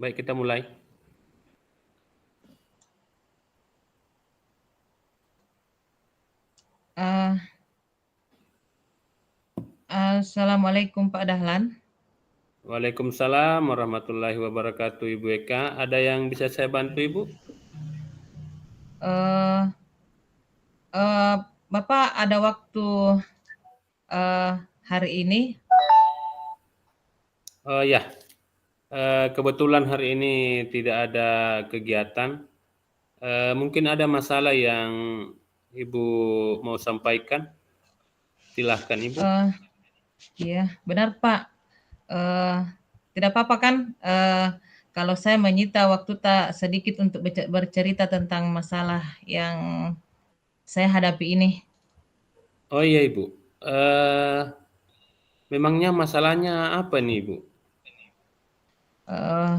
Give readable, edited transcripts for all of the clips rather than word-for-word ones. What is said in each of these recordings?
Baik, kita mulai. Assalamualaikum Pak Dahlan. Waalaikumsalam warahmatullahi wabarakatuh, Ibu Eka. Ada yang bisa saya bantu, Ibu? Eh, Bapak ada waktu hari ini? Ya, kebetulan hari ini tidak ada kegiatan. Mungkin ada masalah yang Ibu mau sampaikan. Silahkan, Ibu. Iya, benar Pak. Eh, Tidak apa-apa kan kalau saya menyita waktu tak sedikit untuk bercerita tentang masalah yang saya hadapi ini. Oh iya, Ibu. Memangnya masalahnya apa nih, Ibu? Eh,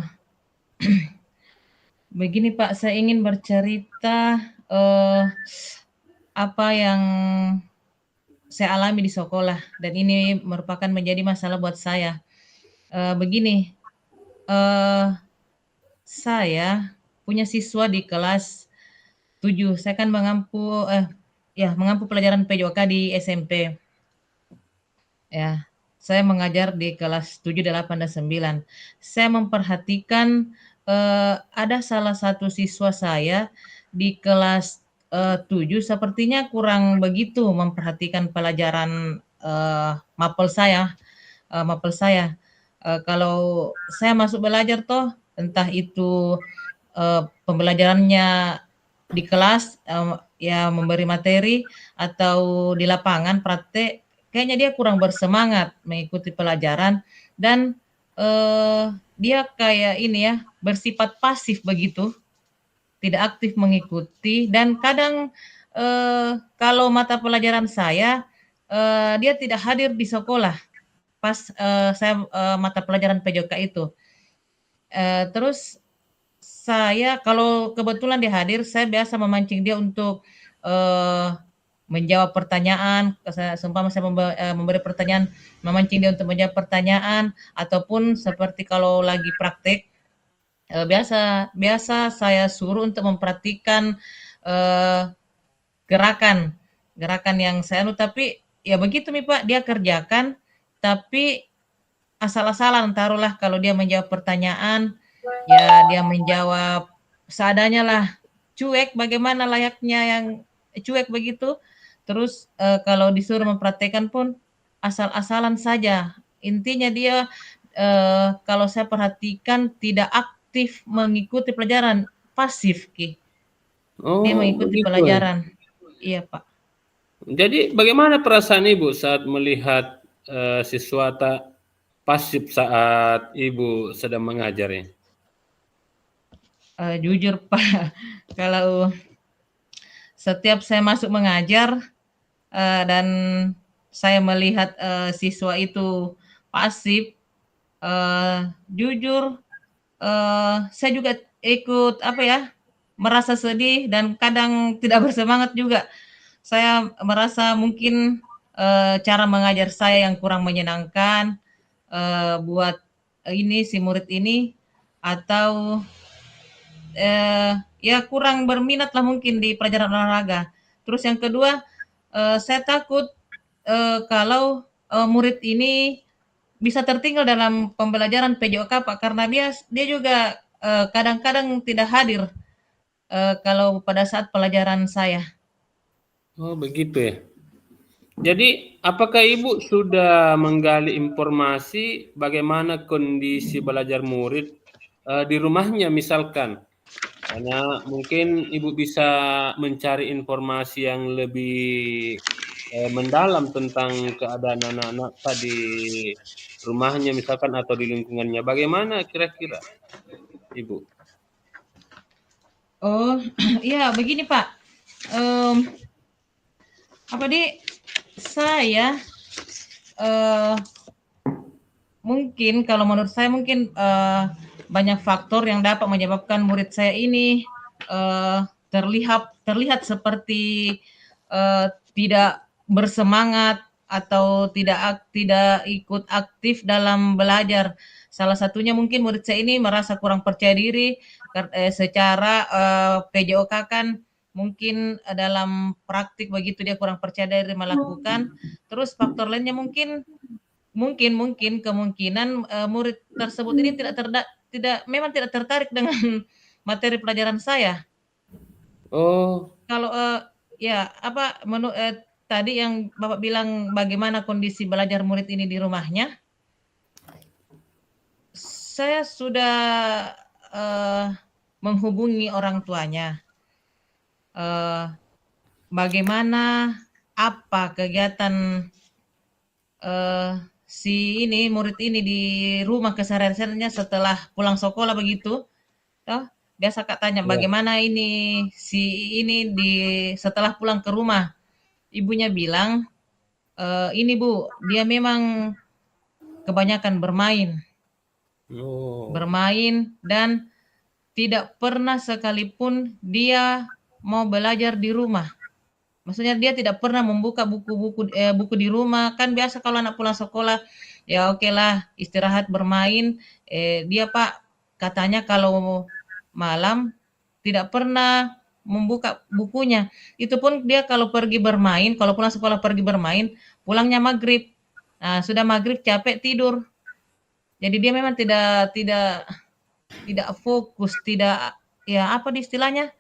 Begini Pak, saya ingin bercerita apa yang saya alami di sekolah dan ini merupakan menjadi masalah buat saya. Begini, eh, saya punya siswa di kelas 7. Saya kan mengampu pelajaran PJOK di SMP. Ya, saya mengajar di kelas 7, 8, dan 9. Saya memperhatikan ada salah satu siswa saya di kelas 7 sepertinya kurang begitu memperhatikan pelajaran mapel saya. Kalau saya masuk belajar toh, entah itu pembelajarannya di kelas ya memberi materi atau di lapangan praktek, kayaknya dia kurang bersemangat mengikuti pelajaran dan dia kayak ini ya bersifat pasif begitu, tidak aktif mengikuti dan kadang kalau mata pelajaran saya dia tidak hadir di sekolah pas saya mata pelajaran PJK itu. Terus saya kalau kebetulan dia hadir, saya biasa memancing dia untuk menjawab pertanyaan. Seumpama saya memberi pertanyaan, memancing dia untuk menjawab pertanyaan, ataupun seperti kalau lagi praktek, biasa saya suruh untuk memperhatikan gerakan gerakan yang saya tapi ya begitu nih Pak, dia kerjakan tapi asal-asalan, taruhlah kalau dia menjawab pertanyaan, ya dia menjawab seadanya lah, cuek bagaimana layaknya yang cuek begitu. Terus kalau disuruh mempraktekkan pun asal-asalan saja. Intinya dia kalau saya perhatikan tidak aktif mengikuti pelajaran, pasif Ki. Dia Oh, mengikuti begitu ya. pelajaran. Iya Pak. Jadi bagaimana perasaan Ibu saat melihat siswa tak pasif saat Ibu sedang mengajarnya? Jujur Pak, kalau setiap saya masuk mengajar dan saya melihat siswa itu pasif, jujur saya juga ikut merasa sedih dan kadang tidak bersemangat juga. Saya merasa mungkin cara mengajar saya yang kurang menyenangkan buat ini si murid ini, atau ya kurang berminat lah mungkin di pelajaran olahraga. Terus yang kedua, saya takut kalau murid ini bisa tertinggal dalam pembelajaran PJOK Pak, karena dia juga kadang-kadang tidak hadir kalau pada saat pelajaran saya. Oh, begitu ya. Jadi, apakah Ibu sudah menggali informasi bagaimana kondisi belajar murid di rumahnya misalkan? Karena mungkin Ibu bisa mencari informasi yang lebih mendalam tentang keadaan anak-anak di rumahnya misalkan atau di lingkungannya. Bagaimana kira-kira, Ibu? Oh, iya begini Pak. Em, saya eh, mungkin kalau menurut saya mungkin banyak faktor yang dapat menyebabkan murid saya ini terlihat seperti tidak bersemangat atau tidak ikut aktif dalam belajar. salah satunya mungkin murid saya ini merasa kurang percaya diri secara PJOK kan mungkin dalam praktik begitu dia kurang percaya diri melakukan. Terus faktor lainnya mungkin mungkin mungkin kemungkinan murid tersebut ini memang tidak tertarik dengan materi pelajaran saya. Oh, Kalau ya apa tadi yang Bapak bilang bagaimana kondisi belajar murid ini di rumahnya, saya sudah menghubungi orang tuanya. Bagaimana apa kegiatan si ini murid ini di rumah kesehariannya setelah pulang sekolah begitu, toh biasa Kak tanya ya. bagaimana ini si ini di setelah pulang ke rumah. Ibunya bilang, ini Bu, dia memang kebanyakan bermain, Oh, bermain dan tidak pernah sekalipun dia mau belajar di rumah. Maksudnya dia tidak pernah membuka buku di rumah. Kan biasa kalau anak pulang sekolah, ya oke lah istirahat bermain. Dia Pak katanya kalau malam tidak pernah membuka bukunya. Itu pun dia kalau pergi bermain, kalau pulang sekolah pergi bermain, pulangnya maghrib. Nah, sudah maghrib capek tidur. Jadi dia memang tidak fokus, tidak ya apa di istilahnya?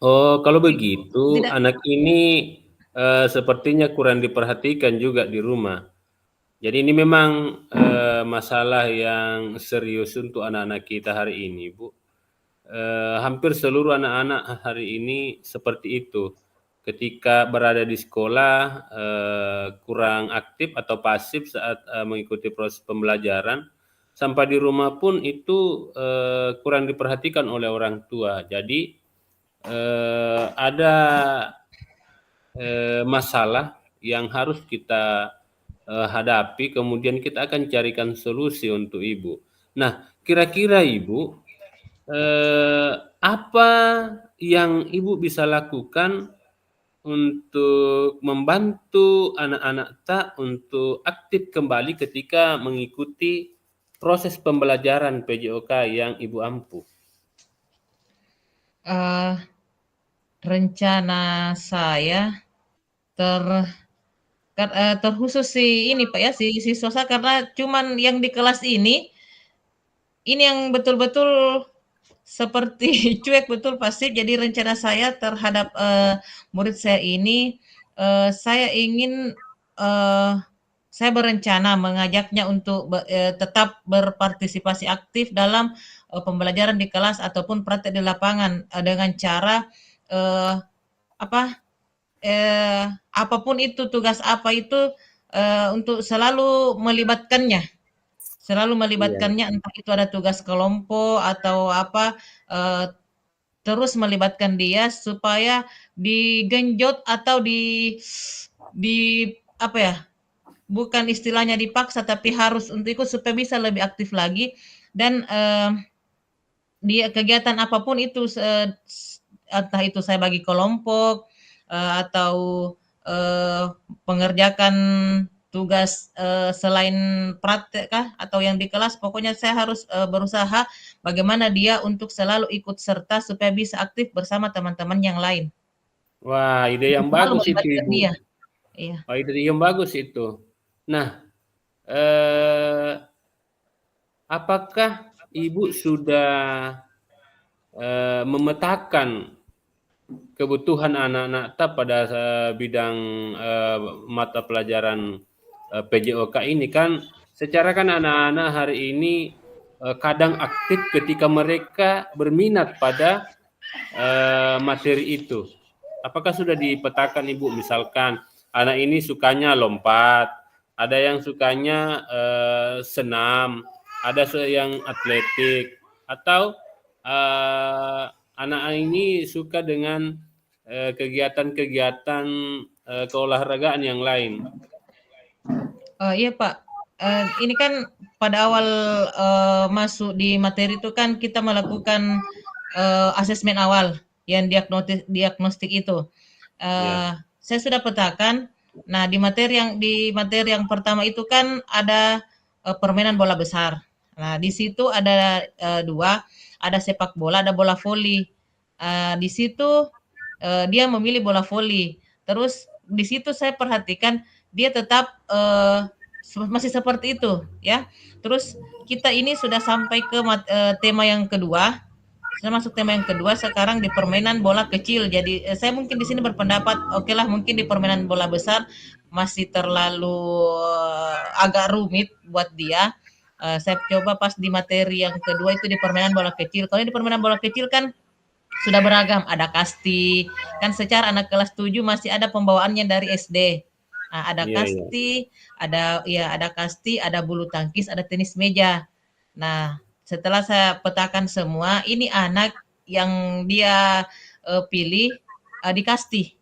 oh, kalau begitu Tidak anak ini sepertinya kurang diperhatikan juga di rumah. Jadi ini memang masalah yang serius untuk anak-anak kita hari ini, Bu. Hampir seluruh anak-anak hari ini seperti itu. Ketika berada di sekolah kurang aktif atau pasif saat mengikuti proses pembelajaran, sampai di rumah pun itu kurang diperhatikan oleh orang tua. Jadi ada masalah yang harus kita hadapi, kemudian kita akan carikan solusi untuk Ibu. Nah, kira-kira Ibu, apa yang Ibu bisa lakukan untuk membantu anak-anak Tak untuk aktif kembali ketika mengikuti proses pembelajaran PJOK yang Ibu ampuh? eh, rencana saya ter terkhusus si ini Pak ya, si siswa saya karena cuman yang di kelas ini yang betul-betul seperti cuek betul pasti. Jadi rencana saya terhadap murid saya ini, saya ingin saya berencana mengajaknya untuk tetap berpartisipasi aktif dalam pembelajaran di kelas ataupun praktek di lapangan dengan cara apa apapun itu tugas apa itu untuk selalu Iya, melibatkannya entah itu ada tugas kelompok atau apa terus melibatkan dia supaya digenjot atau di apa ya bukan istilahnya dipaksa tapi harus untuk ikut supaya bisa lebih aktif lagi dan dia kegiatan apapun itu entah itu saya bagi kelompok atau eh, pengerjakan tugas selain praktek kah atau yang di kelas pokoknya saya harus berusaha bagaimana dia untuk selalu ikut serta supaya bisa aktif bersama teman-teman yang lain. wah, ide yang Selalu bagus itu melibatkan Ibu. dia. Iya. Wah, ide yang bagus itu. Nah, eh, apakah Ibu sudah memetakan kebutuhan anak-anak TAP pada bidang mata pelajaran PJOK ini kan secara kan anak-anak hari ini kadang aktif ketika mereka berminat pada materi itu. Apakah sudah dipetakan Ibu misalkan anak ini sukanya lompat, ada yang sukanya senam, ada yang atletik atau anak ini suka dengan kegiatan-kegiatan keolahragaan yang lain. Iya Pak, ini kan pada awal masuk di materi itu kan kita melakukan asesmen awal yang diagnostik itu. Ya, Saya sudah petakan. Nah di materi yang pertama itu kan ada permainan bola besar, Nah, di situ ada 2, ada sepak bola, ada bola voli. Di situ dia memilih bola voli. Terus di situ saya perhatikan dia tetap masih seperti itu, ya. Terus kita ini sudah sampai ke tema yang kedua. Sudah masuk tema yang kedua sekarang di permainan bola kecil. Jadi saya mungkin di sini berpendapat, oke lah mungkin di permainan bola besar masih terlalu agak rumit buat dia. Saya coba pas di materi yang kedua itu di permainan bola kecil. Kalau di permainan bola kecil kan sudah beragam, ada kasti. Kan secara anak kelas 7 masih ada pembawaannya dari SD. Nah, ada Iya, iya. kasti, ada kasti, ada bulu tangkis, ada tenis meja. Nah, setelah saya petakan semua, ini anak yang dia pilih di kasti.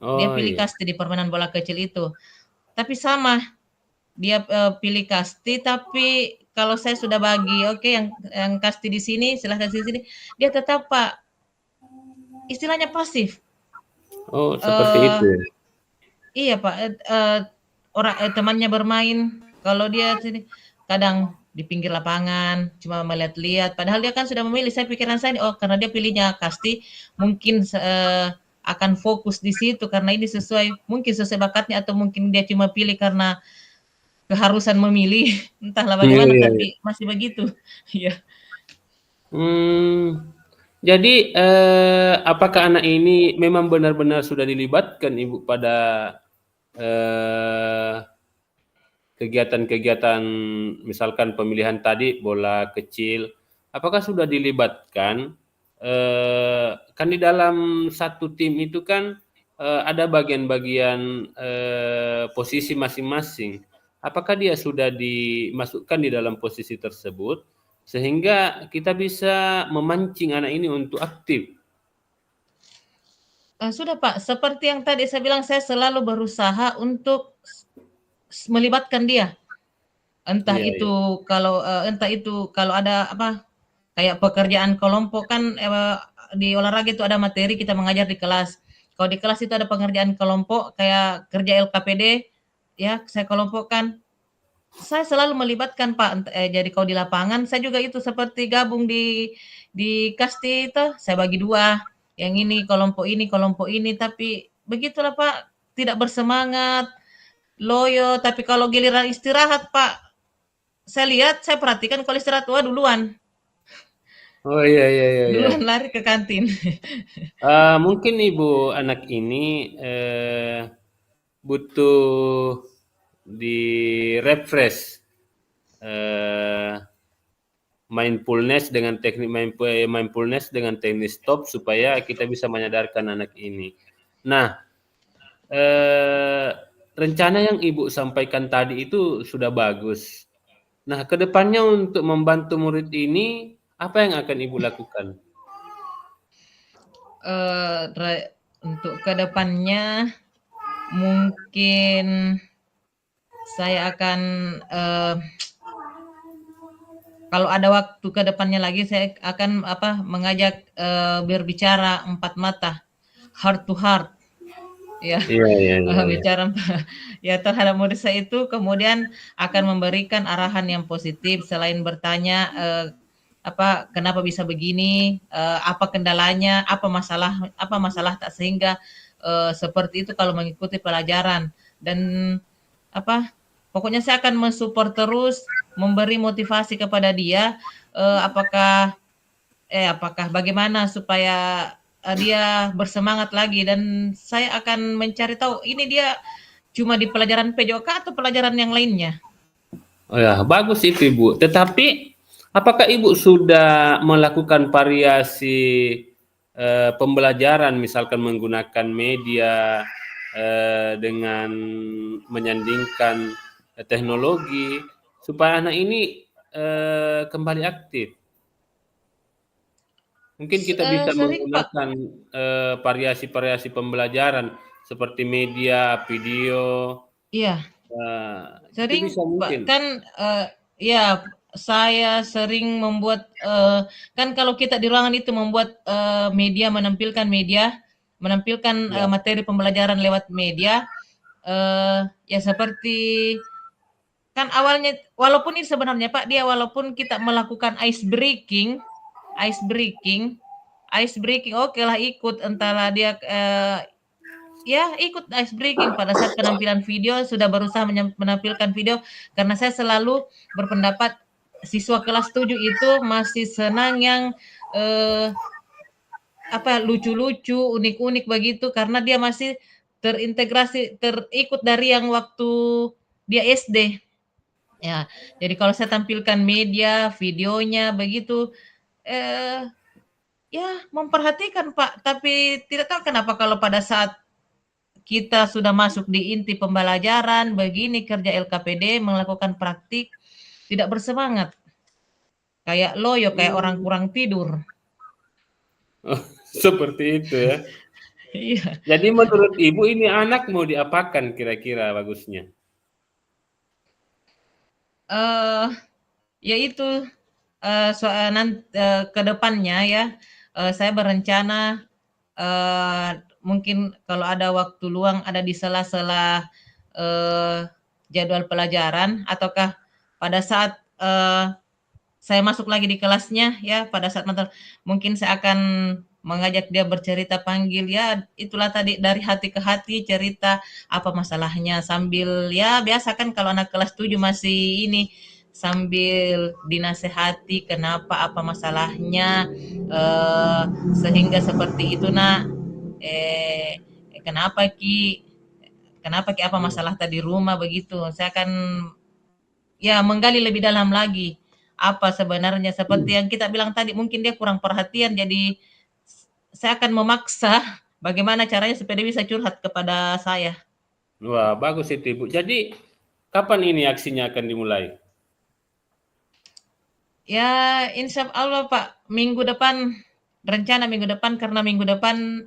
Dia Oh pilih iya. kasti di permainan bola kecil itu. Tapi sama, dia pilih kasti tapi kalau saya sudah bagi oke yang kasti di sini silahkan di sini dia tetap Pak istilahnya pasif. Oh, seperti eh itu ya? iya Pak, orang temannya bermain kalau dia sini kadang di pinggir lapangan cuma melihat-lihat padahal dia kan sudah memilih. Saya pikiran saya oh karena dia pilihnya kasti mungkin akan fokus di situ karena ini sesuai mungkin sesuai bakatnya atau mungkin dia cuma pilih karena keharusan memilih, entahlah Iya, bagaimana iya, iya. tapi masih begitu. Iya. Hmm, jadi apakah anak ini memang benar-benar sudah dilibatkan Ibu pada eh, kegiatan-kegiatan misalkan pemilihan tadi bola kecil, apakah sudah dilibatkan? Kan di dalam satu tim itu kan ada bagian-bagian posisi masing-masing. Apakah dia sudah dimasukkan di dalam posisi tersebut sehingga kita bisa memancing anak ini untuk aktif? Sudah Pak, seperti yang tadi saya bilang saya selalu berusaha untuk melibatkan dia. Entah Iya, iya. itu kalau ada apa kayak pekerjaan kelompok kan di olahraga itu ada materi kita mengajar di kelas. Kalau di kelas itu ada pengerjaan kelompok kayak kerja LKPD ya saya kelompokkan. Saya selalu melibatkan Pak, jadi kalau di lapangan saya juga itu seperti gabung di kasti itu, saya bagi 2, yang kelompok ini, tapi begitulah Pak, tidak bersemangat, loyo, tapi kalau giliran istirahat Pak, saya perhatikan kalau istirahat, wah duluan, Oh iya, iya, iya, iya. duluan lari ke kantin. Mungkin ibu anak ini butuh di-refresh eh, mindfulness dengan teknik mindfulness dengan teknik stop supaya kita bisa menyadarkan anak ini. Nah, rencana yang Ibu sampaikan tadi itu sudah bagus. Nah, kedepannya untuk membantu murid ini apa yang akan Ibu lakukan? Untuk kedepannya mungkin saya akan eh, kalau ada waktu ke depannya lagi saya akan mengajak berbicara empat mata, heart to heart, ya. Iya, iya, iya, iya. Bicara ya terhadap murid saya itu kemudian akan memberikan arahan yang positif selain bertanya kenapa bisa begini, apa kendalanya, apa masalah tak sehingga seperti itu kalau mengikuti pelajaran dan apa pokoknya saya akan mensupport terus memberi motivasi kepada dia apakah bagaimana supaya dia bersemangat lagi dan saya akan mencari tahu ini dia cuma di pelajaran PJOK atau pelajaran yang lainnya. Oh ya, bagus itu Ibu. Tetapi apakah Ibu sudah melakukan variasi pembelajaran misalkan menggunakan media dengan menyandingkan teknologi supaya anak ini kembali aktif? Mungkin kita bisa Sering Pak, menggunakan variasi-variasi pembelajaran seperti media, video, iya itu sering bisa Pak mungkin. kan ya saya sering membuat kan kalau kita di ruangan itu membuat menampilkan Ya. materi pembelajaran lewat media ya seperti kan awalnya walaupun ini sebenarnya Pak, dia walaupun kita melakukan ice breaking, oke lah ikut, entahlah dia ya ikut ice breaking pada saat penampilan video sudah berusaha menampilkan video, karena saya selalu berpendapat siswa kelas 7 itu masih senang yang lucu-lucu, unik-unik begitu, karena dia masih terintegrasi, terikut dari yang waktu dia SD. Ya, jadi kalau saya tampilkan media, videonya begitu, ya memperhatikan Pak, tapi tidak tahu kenapa kalau pada saat kita sudah masuk di inti pembelajaran, begini kerja LKPD, melakukan praktik, tidak bersemangat. Kayak loyo, kayak orang kurang tidur. Oh, seperti itu ya. Iya. Jadi menurut Ibu ini anak mau diapakan kira-kira bagusnya? Ya itu, soal ke depannya ya, saya berencana, mungkin kalau ada waktu luang, ada di sela-sela, jadwal pelajaran, ataukah pada saat, saya masuk lagi di kelasnya ya, pada saat mungkin saya akan mengajak dia bercerita, panggil ya itulah tadi, dari hati ke hati cerita apa masalahnya, sambil ya biasa kan kalau anak kelas 7 masih ini, sambil dinasehati kenapa, apa masalahnya, sehingga seperti itu nak, kenapa Ki, apa masalah tadi rumah begitu. Saya akan ya menggali lebih dalam lagi apa sebenarnya, seperti yang kita bilang tadi, mungkin dia kurang perhatian, jadi saya akan memaksa bagaimana caranya supaya dia bisa curhat kepada saya. Wah, bagus itu Ibu. Jadi kapan ini aksinya akan dimulai? Ya insya Allah Pak, rencana minggu depan, karena minggu depan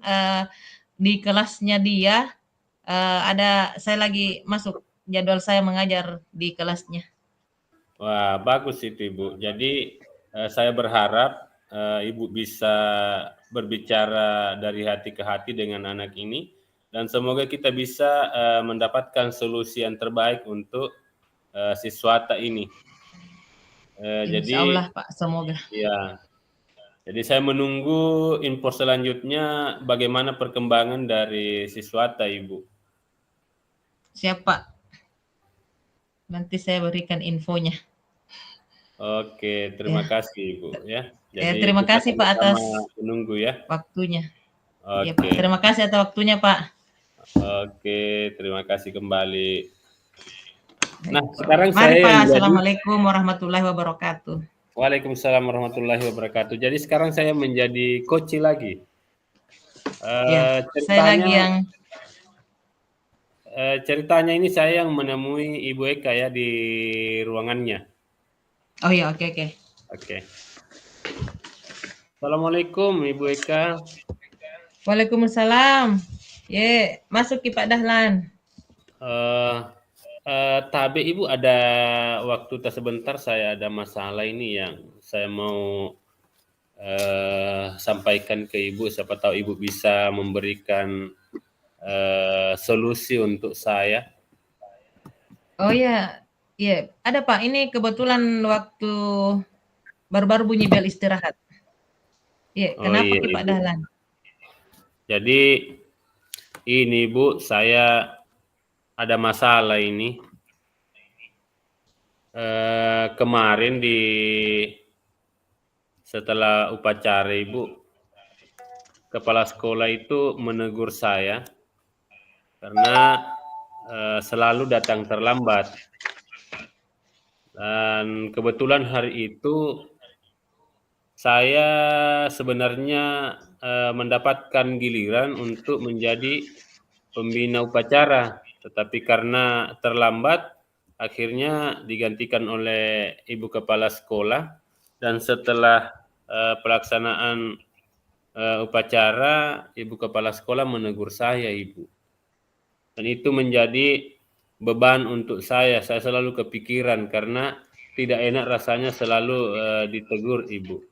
di kelasnya dia saya lagi masuk jadwal saya mengajar di kelasnya. Wah, bagus itu Ibu. Jadi saya berharap Ibu bisa berbicara dari hati ke hati dengan anak ini, dan semoga kita bisa mendapatkan solusi yang terbaik untuk siswata ini. Insya Jadi Allah Pak, semoga. ya, jadi saya menunggu info selanjutnya bagaimana perkembangan dari siswata Ibu. Siap Pak, nanti saya berikan infonya. Oke, terima kasih Ibu ya. Jadi Terima kita kasih Pak sama-sama atas menunggu ya. waktunya. Iya Pak, Oke. terima kasih atas waktunya Pak. Oke, terima kasih kembali. Baik, Nah, sekarang mari saya Pak, yang menjadi Assalamualaikum warahmatullahi wabarakatuh. Waalaikumsalam warahmatullahi wabarakatuh. Jadi sekarang saya menjadi coach lagi. Ya, saya Ceritanya lagi yang ceritanya ini saya yang menemui Ibu Eka ya di ruangannya. oh ya, oke. Oke. Assalamualaikum Ibu Eka. Waalaikumsalam. Masuk Ki Pak Dahlan. Tabe Ibu ada waktu sebentar, saya ada masalah ini yang saya mau sampaikan ke Ibu, siapa tahu Ibu bisa memberikan solusi untuk saya. Oh ya, ada Pak. Ini kebetulan waktu baru-baru bunyi bel istirahat. Oh Kenapa iya Ki Pak Ibu. Dahlan? Jadi ini Bu, saya ada masalah ini. Kemarin setelah upacara Ibu, kepala sekolah itu menegur saya karena selalu datang terlambat. Dan kebetulan hari itu saya sebenarnya mendapatkan giliran untuk menjadi pembina upacara, tetapi karena terlambat akhirnya digantikan oleh Ibu Kepala Sekolah, dan setelah pelaksanaan upacara, Ibu Kepala Sekolah menegur saya, Ibu. Dan itu menjadi beban untuk saya selalu kepikiran karena tidak enak rasanya selalu ditegur Ibu.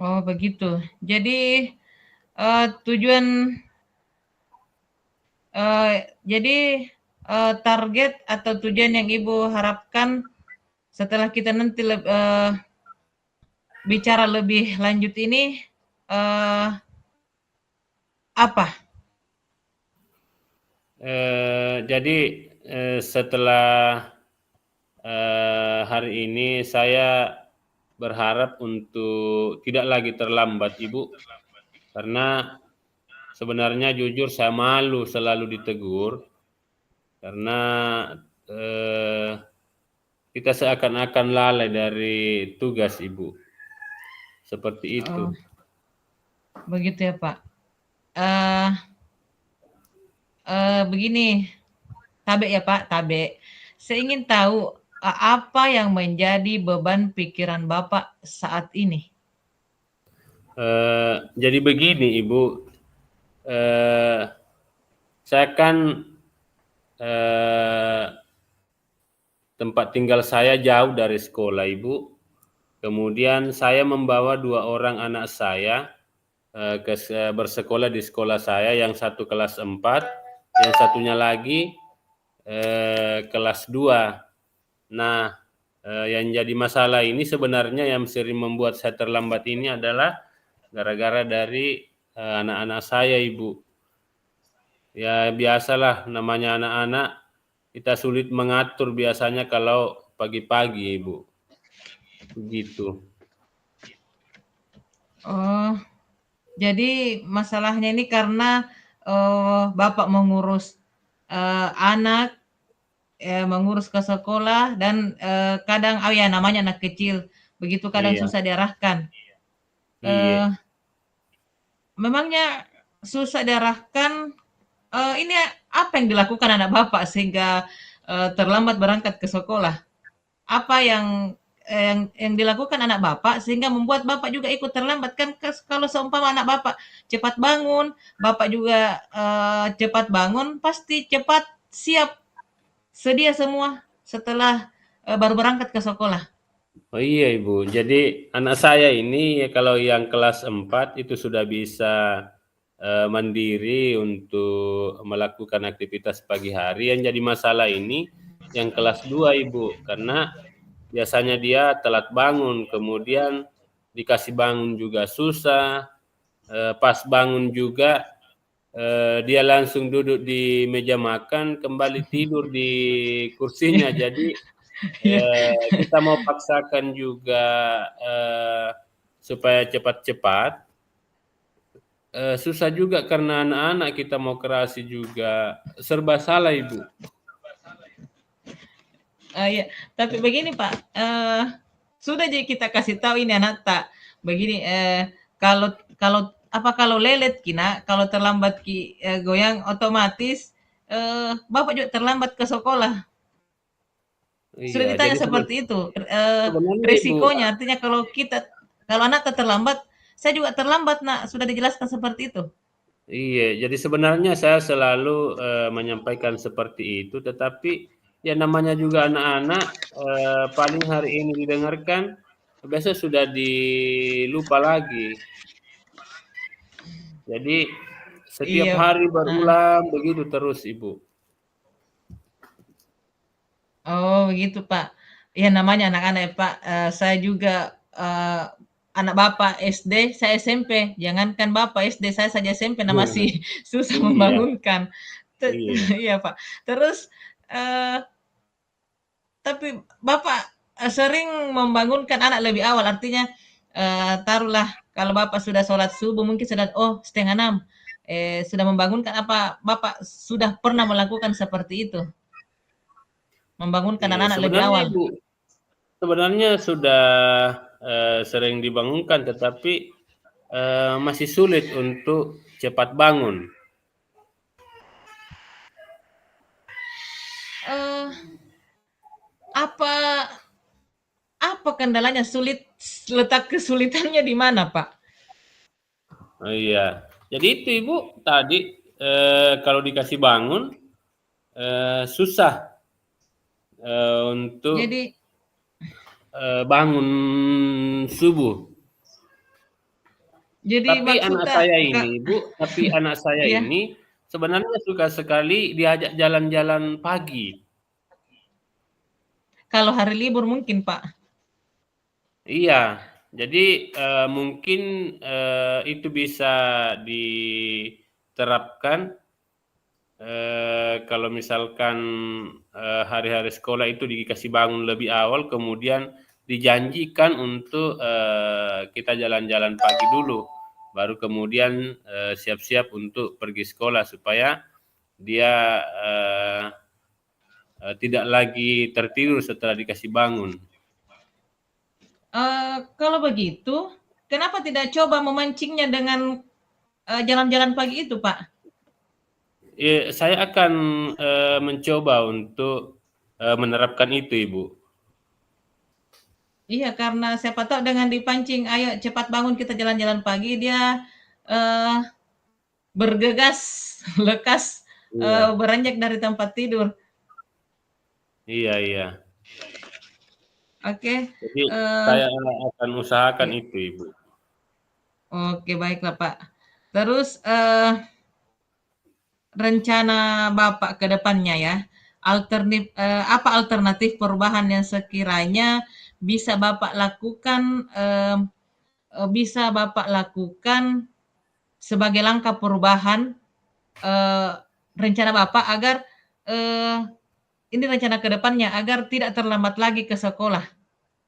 Oh begitu. Jadi tujuan jadi target atau tujuan yang Ibu harapkan setelah kita nanti bicara lebih lanjut ini apa? Jadi setelah hari ini saya berharap untuk tidak lagi terlambat, Ibu, karena sebenarnya jujur saya malu selalu ditegur karena kita seakan-akan lalai dari tugas, Ibu. Seperti itu. Begitu ya, Pak. Begini, Tabe ya Pak, Tabe. Saya ingin tahu apa yang menjadi beban pikiran Bapak saat ini? Jadi begini, Ibu. Saya kan tempat tinggal saya jauh dari sekolah, Ibu. Kemudian saya membawa 2 orang anak saya bersekolah di sekolah saya, yang satu kelas 4, yang satunya lagi kelas 2. Nah, yang jadi masalah ini sebenarnya yang sering membuat saya terlambat ini adalah gara-gara dari anak-anak saya, Ibu. Ya biasalah, namanya anak-anak, kita sulit mengatur biasanya kalau pagi-pagi, Ibu. Begitu. Oh, jadi masalahnya ini karena Bapak mengurus anak, mengurus ke sekolah dan kadang ya namanya anak kecil, begitu kadang Iya. susah diarahkan. Iya. Memangnya susah diarahkan, ini apa yang dilakukan anak Bapak sehingga terlambat berangkat ke sekolah? Apa yang dilakukan anak Bapak sehingga membuat Bapak juga ikut terlambat? Kan kalau seumpama anak Bapak cepat bangun, Bapak juga cepat bangun, pasti cepat siap, sedia semua setelah baru berangkat ke sekolah. Oh iya, Ibu. Jadi anak saya ini ya kalau yang kelas 4 itu sudah bisa mandiri untuk melakukan aktivitas pagi hari. Yang jadi masalah ini yang kelas 2, Ibu, karena biasanya dia telat bangun, kemudian dikasih bangun juga susah, pas bangun juga dia langsung duduk di meja makan, kembali tidur di kursinya. Jadi kita mau paksakan juga supaya cepat-cepat, susah juga karena anak-anak kita mau kerasi juga serba salah, Ibu. Ya, tapi begini Pak, sudah jadi kita kasih tahu ini anak tak begini, kalau kalau kalau lelet kina, kalau terlambat goyang otomatis Bapak juga terlambat ke sekolah. Sudah Iya, ditanya jadi seperti itu, sebenarnya, Ibu, resikonya artinya kalau anak terlambat, saya juga terlambat Nak, sudah dijelaskan seperti itu. iya, jadi sebenarnya saya selalu menyampaikan seperti itu, tetapi ya namanya juga anak-anak, paling hari ini didengarkan, besok sudah dilupa lagi. Jadi setiap Iya, hari berulang begitu terus, Ibu. oh begitu Pak. Ya namanya anak-anak ya Pak, saya juga anak Bapak SD, saya SMP. Jangankan Bapak SD, saya saja SMP nah masih susah Iya, membangunkan. iya. Iya Pak. Terus tapi Bapak sering membangunkan anak lebih awal, artinya taruhlah kalau Bapak sudah sholat subuh mungkin sudah 5:30, sudah membangunkan, apa Bapak sudah pernah melakukan seperti itu? Membangunkan Iya, anak-anak lebih sebenarnya, awal? Ibu, sebenarnya sudah sering dibangunkan, tetapi masih sulit untuk cepat bangun. Eh, apa apa kendalanya sulit? Letak kesulitannya di mana, Pak? Oh, iya. Jadi itu, Ibu, tadi kalau dikasih bangun susah untuk Jadi bangun subuh. jadi Tapi anak maksudnya saya ini, Ibu, ya, ini sebenarnya suka sekali diajak jalan-jalan pagi. Kalau hari libur mungkin, Pak. Iya, jadi, mungkin, itu bisa diterapkan, kalau misalkan, hari-hari sekolah itu dikasih bangun lebih awal, kemudian dijanjikan untuk, kita jalan-jalan pagi dulu, baru kemudian, siap-siap untuk pergi sekolah supaya dia, tidak lagi tertidur setelah dikasih bangun. Kalau begitu, kenapa tidak coba memancingnya dengan jalan-jalan pagi itu, Pak? Saya akan, mencoba untuk, menerapkan itu, Ibu. Iya, karena siapa tahu dengan dipancing, "Ayo cepat bangun kita jalan-jalan pagi," dia eh, bergegas, lekas Iya, beranjak dari tempat tidur. iya, iya. Oke, Jadi eh, saya akan usahakan ya. itu, Ibu. Oke, baiklah Pak. Terus rencana Bapak ke depannya ya, apa alternatif perubahan yang sekiranya bisa Bapak lakukan, bisa Bapak lakukan sebagai langkah perubahan eh, rencana Bapak agar eh, ini rencana ke depannya agar tidak terlambat lagi ke sekolah.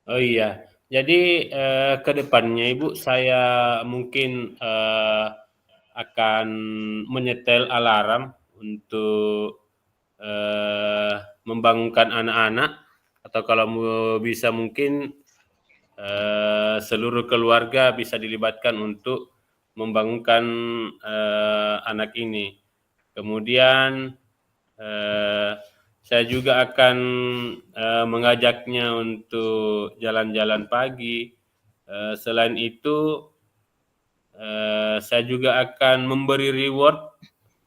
Oh iya, jadi, ke depannya Ibu saya mungkin, akan menyetel alarm untuk, membangunkan anak-anak atau kalau bisa mungkin, seluruh keluarga bisa dilibatkan untuk membangunkan, anak ini. Kemudian, eee, saya juga akan, mengajaknya untuk jalan-jalan pagi. Selain itu, saya juga akan memberi reward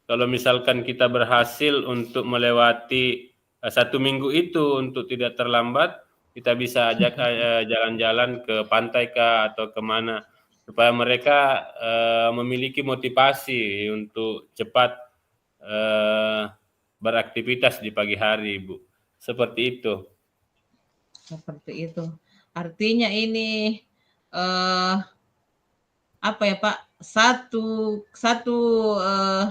kalau misalkan kita berhasil untuk melewati, 1 minggu itu untuk tidak terlambat, kita bisa ajak, jalan-jalan ke pantai kah atau ke mana, supaya mereka, memiliki motivasi untuk cepat, eee, beraktivitas di pagi hari, Ibu. Seperti itu. Seperti itu. Artinya ini eh, apa ya Pak? Satu satu eh,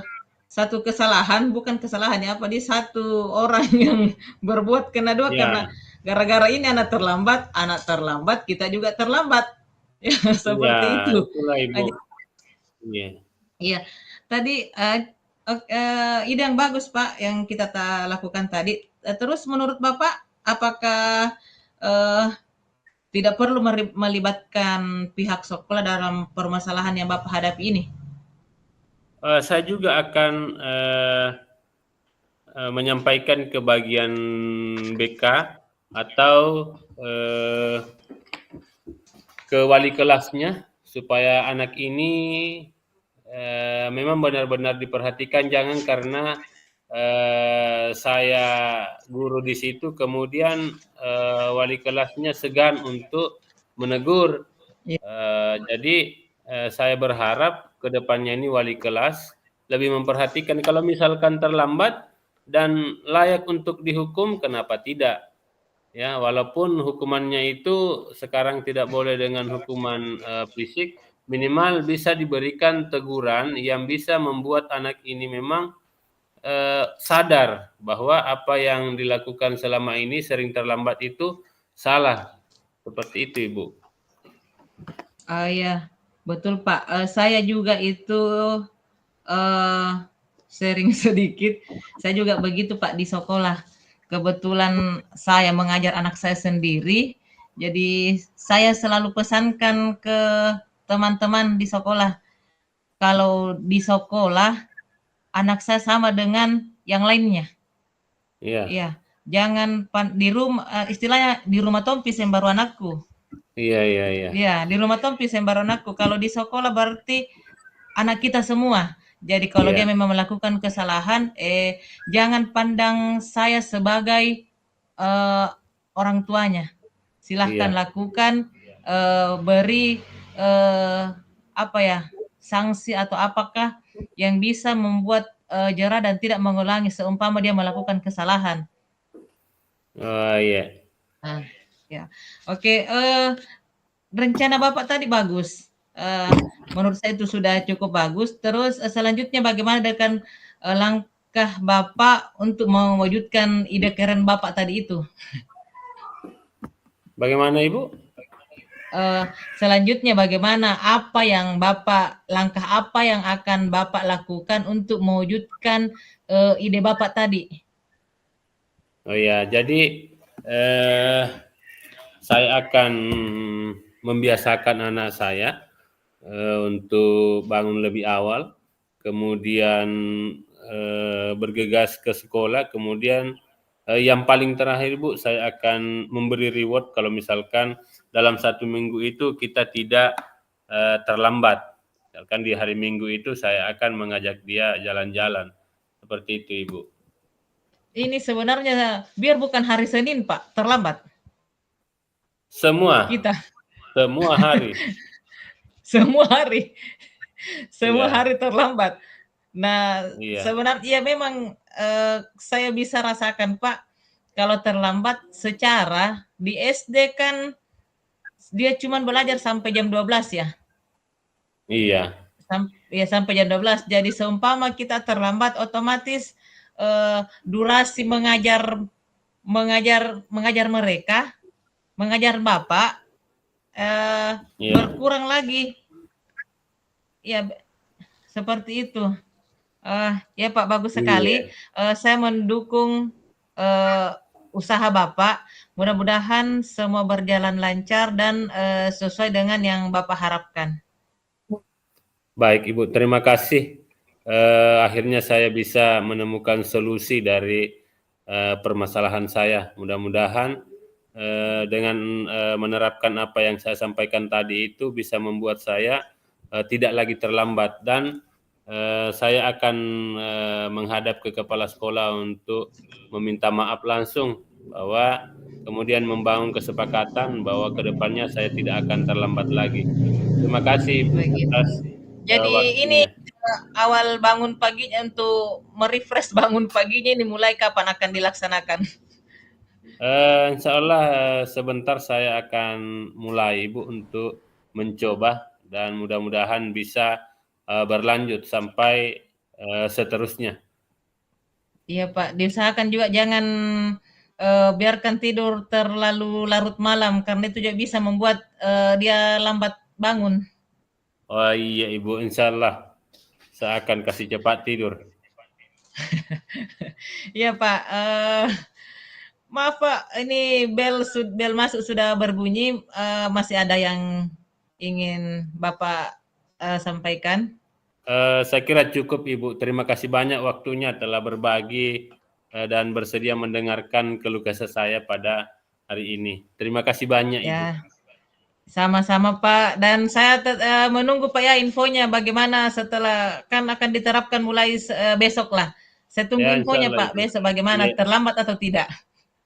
satu kesalahan bukan kesalahan ya apa dia satu orang yang berbuat kena dua Iya, karena gara-gara ini anak terlambat kita juga terlambat ya iya, seperti itu. itulah, Ibu. Iya. Iya, tadi ide yang bagus Pak yang kita lakukan tadi. Terus menurut Bapak, apakah eh, tidak perlu melibatkan pihak sekolah dalam permasalahan yang Bapak hadapi ini? Saya juga akan, menyampaikan ke bagian BK atau, eee, ke wali kelasnya supaya anak ini, memang benar-benar diperhatikan, jangan karena, saya guru di situ kemudian, wali kelasnya segan untuk menegur. Ya, Jadi, saya berharap ke depannya ini wali kelas lebih memperhatikan kalau misalkan terlambat dan layak untuk dihukum, kenapa tidak? Ya, walaupun hukumannya itu sekarang tidak boleh dengan hukuman, fisik, minimal bisa diberikan teguran yang bisa membuat anak ini memang, sadar bahwa apa yang dilakukan selama ini sering terlambat itu salah, seperti itu, Ibu. ya, betul Pak. Saya juga itu eh, sharing sedikit. Saya juga begitu Pak di sekolah. Kebetulan saya mengajar anak saya sendiri, jadi saya selalu pesankan ke teman-teman di sekolah, kalau di sekolah anak saya sama dengan yang lainnya. Iya, Iya, jangan di rumah istilahnya di rumah tompi sembaru anakku. iya, iya, iya. Iya, di rumah tompi sembaru anakku. Kalau di sekolah berarti anak kita semua. Jadi kalau dia Iya, memang melakukan kesalahan, jangan pandang saya sebagai eh, orang tuanya. Silahkan iya, lakukan, beri apa ya sanksi atau apakah yang bisa membuat jerah dan tidak mengulangi seumpama dia melakukan kesalahan. Oh iya. Nah, ya. Oke, rencana Bapak tadi bagus. Menurut saya itu sudah cukup bagus. Terus selanjutnya bagaimana dengan langkah Bapak untuk mewujudkan ide keren Bapak tadi itu? Bagaimana Ibu? Selanjutnya bagaimana langkah apa yang akan Bapak lakukan untuk mewujudkan ide Bapak tadi? Oh ya, jadi saya akan membiasakan anak saya untuk bangun lebih awal, kemudian bergegas ke sekolah, kemudian yang paling terakhir Bu, saya akan memberi reward kalau misalkan dalam 1 minggu itu kita tidak terlambat. Misalkan di hari Minggu itu saya akan mengajak dia jalan-jalan. Seperti itu Ibu. Ini sebenarnya biar bukan hari Senin Pak, terlambat. Semua hari. Semua hari. Semua Iya. hari terlambat. Nah, Iya. sebenarnya memang saya bisa rasakan Pak, kalau terlambat secara di SD kan dia cuma belajar sampai jam 12 ya. Iya. Sampai jam 12. Jadi seumpama kita terlambat otomatis durasi mengajar mereka, mengajar Bapak Iya. berkurang lagi. Ya, seperti itu. Ya Pak, bagus sekali. Saya mendukung usaha Bapak. Mudah-mudahan semua berjalan lancar dan sesuai dengan yang Bapak harapkan. Baik Ibu, terima kasih. Akhirnya saya bisa menemukan solusi dari permasalahan saya. Mudah-mudahan dengan menerapkan apa yang saya sampaikan tadi itu bisa membuat saya tidak lagi terlambat, dan saya akan menghadap ke kepala sekolah untuk meminta maaf langsung, bahwa kemudian membangun kesepakatan bahwa kedepannya saya tidak akan terlambat lagi. Terima kasih Ibu atas Jadi ini waktunya. awal bangun paginya untuk merefresh bangun paginya ini mulai kapan akan dilaksanakan? Insya Allah sebentar saya akan mulai Ibu untuk mencoba, dan mudah-mudahan bisa berlanjut sampai seterusnya. Iya Pak, diusahakan juga jangan biarkan tidur terlalu larut malam karena itu juga bisa membuat dia lambat bangun. Oh iya Ibu, insya Allah saya akan kasih cepat tidur. Iya Pak, maaf Pak, ini bel masuk sudah berbunyi, masih ada yang ingin Bapak sampaikan? Saya kira cukup Ibu. Terima kasih banyak waktunya telah berbagi dan bersedia mendengarkan keluh kesah saya pada hari ini. Terima kasih banyak Ibu. Ya, sama-sama Pak. Dan saya menunggu Pak ya infonya bagaimana setelah kan akan diterapkan mulai besok lah. Saya tunggu Ya, insya infonya Allah Pak Ibu. besok bagaimana Iya, terlambat atau tidak.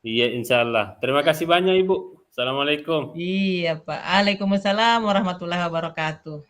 iya insya Allah. Terima kasih banyak Ibu. Assalamualaikum. Iya Pak. Waalaikumsalam warahmatullahi wabarakatuh.